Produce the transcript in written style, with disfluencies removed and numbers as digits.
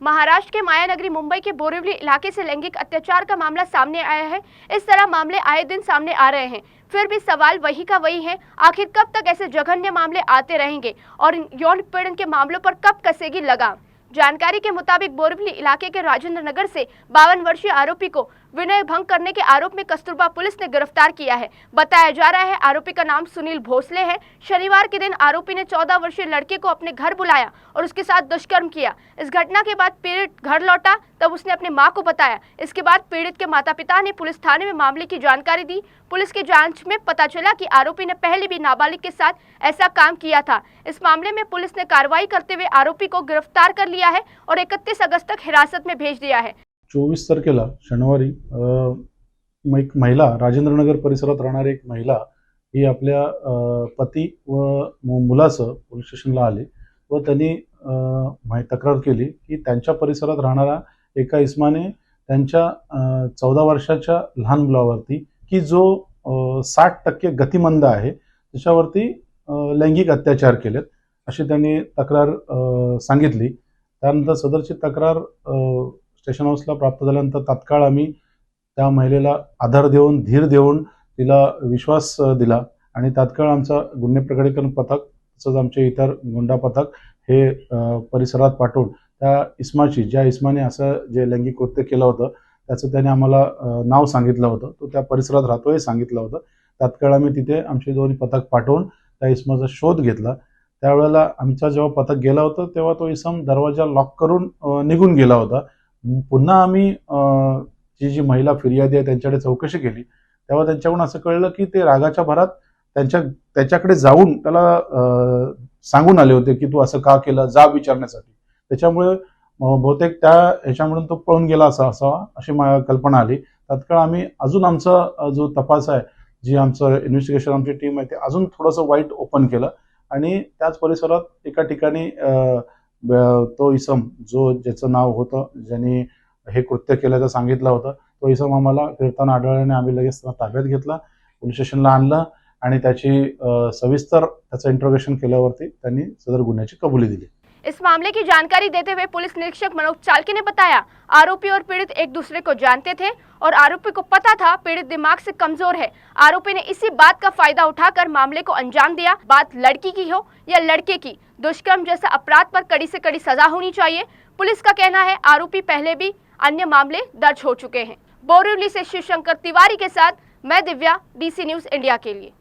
महाराष्ट्र के मायानगरी मुंबई के बोरिवली इलाके से लैंगिक अत्याचार का मामला सामने आया है। इस तरह मामले आए दिन सामने आ रहे हैं, फिर भी सवाल वही का वही है, आखिर कब तक ऐसे जघन्य मामले आते रहेंगे और इन यौन उत्पीड़न के मामलों पर कब कसेगी लगाम। जानकारी के मुताबिक बोरिवली इलाके के राजेंद्र नगर से 52 वर्षीय आरोपी को विनय भंग करने के आरोप में कस्तूरबा पुलिस ने गिरफ्तार किया है। बताया जा रहा है आरोपी का नाम सुनील भोसले है। शनिवार के दिन आरोपी ने 14 वर्षीय लड़के को अपने घर बुलाया और उसके साथ दुष्कर्म किया। इस घटना के बाद पीड़ित घर लौटा, तब उसने अपनी मां को बताया। इसके बाद पीड़ित के माता पिता ने पुलिस थाने में मामले की जानकारी दी। पुलिस की जांच में पता चला कि आरोपी ने पहले भी नाबालिग के साथ ऐसा काम किया था। इस मामले में पुलिस ने कार्रवाई करते हुए आरोपी को गिरफ्तार कर लिया है और 31 अगस्त तक हिरासत में भेज दिया है। 24 तारखेला शनिवारी एक महिला, राजेंद्रनगर परिसरात राहणारी एक महिला ही आपल्या पती व मुलासह पोलीस स्टेशनला आली व त्यांनी तक्रार केली की त्यांच्या परिसरात राहणारा एका इस्माने त्यांच्या 14 वर्षाच्या लहान मुलावरती की जो 60% गतिमंद आहे त्याच्यावरती लैंगिक अत्याचार केलेत अशी त्यांनी तक्रार सांगितली। त्यानंतर सदरची तक्रार स्टेशन हाऊसला प्राप्त झाल्यानंतर तात्काळ आम्ही त्या महिलेला आधार देऊन, धीर देऊन तिला विश्वास दिला आणि तात्काळ आमचा गुन्हे प्रकटीकरण पथक तसंच आमचे इतर गुंडा पथक हे परिसरात पाठवून त्या इस्माची, ज्या इस्माने असं जे लैंगिक कृत्य केलं होतं त्याचं त्याने आम्हाला नाव सांगितलं होतं, तो त्या परिसरात राहतो हे सांगितलं होतं। तात्काळ आम्ही तिथे आमचे दोन्ही पथक पाठवून त्या इस्माचा शोध घेतला। त्यावेळेला आमचा जेव्हा पथक गेला होता तेव्हा तो इसम दरवाजा लॉक करून निघून गेला होता। पुन्हा आम्ही जी महिला फिर्यादी आहे त्यांच्याकडे चौकशी केली तेव्हा त्यांच्याकडून असं कळलं की ते रागाच्या भरात त्याच्याकडे जाऊन त्याला सांगून आले होते की तू असं का केलं, जाब विचारण्यासाठी। त्याच्यामुळे बहुतेक त्या ह्याच्यामधून तो पळून गेला असावा अशी कल्पना आली। तात्काळ आम्ही अजून आमचा जो तपास आहे, जी आमचं इन्व्हेस्टिगेशन आमची टीम आहे ते अजून थोडंसं वाईट ओपन केलं आणि त्याच परिसरात एका ठिकाणी तो इसम जो ज्याचं नाव होतं, ज्यांनी हे कृत्य केल्याचं सांगितलं होतं, तो इसम आम्हाला फिरताना आढळल्याने आम्ही लगेच त्याला ताब्यात घेतला, पोलीस स्टेशनला आणलं आणि त्याची सविस्तर त्याचं इंट्रोगेशन केल्यावरती त्यांनी सदर गुन्ह्याची कबुली दिली। इस मामले की जानकारी देते हुए पुलिस निरीक्षक मनोज चालके ने बताया, आरोपी और पीड़ित एक दूसरे को जानते थे और आरोपी को पता था पीड़ित दिमाग से कमजोर है। आरोपी ने इसी बात का फायदा उठाकर मामले को अंजाम दिया। बात लड़की की हो या लड़के की, दुष्कर्म जैसा अपराध पर कड़ी से कड़ी सजा होनी चाहिए। पुलिस का कहना है आरोपी पहले भी अन्य मामले दर्ज हो चुके हैं। बोरिवली से शिवशंकर तिवारी के साथ मैं दिव्या, DC न्यूज़ इंडिया के लिए।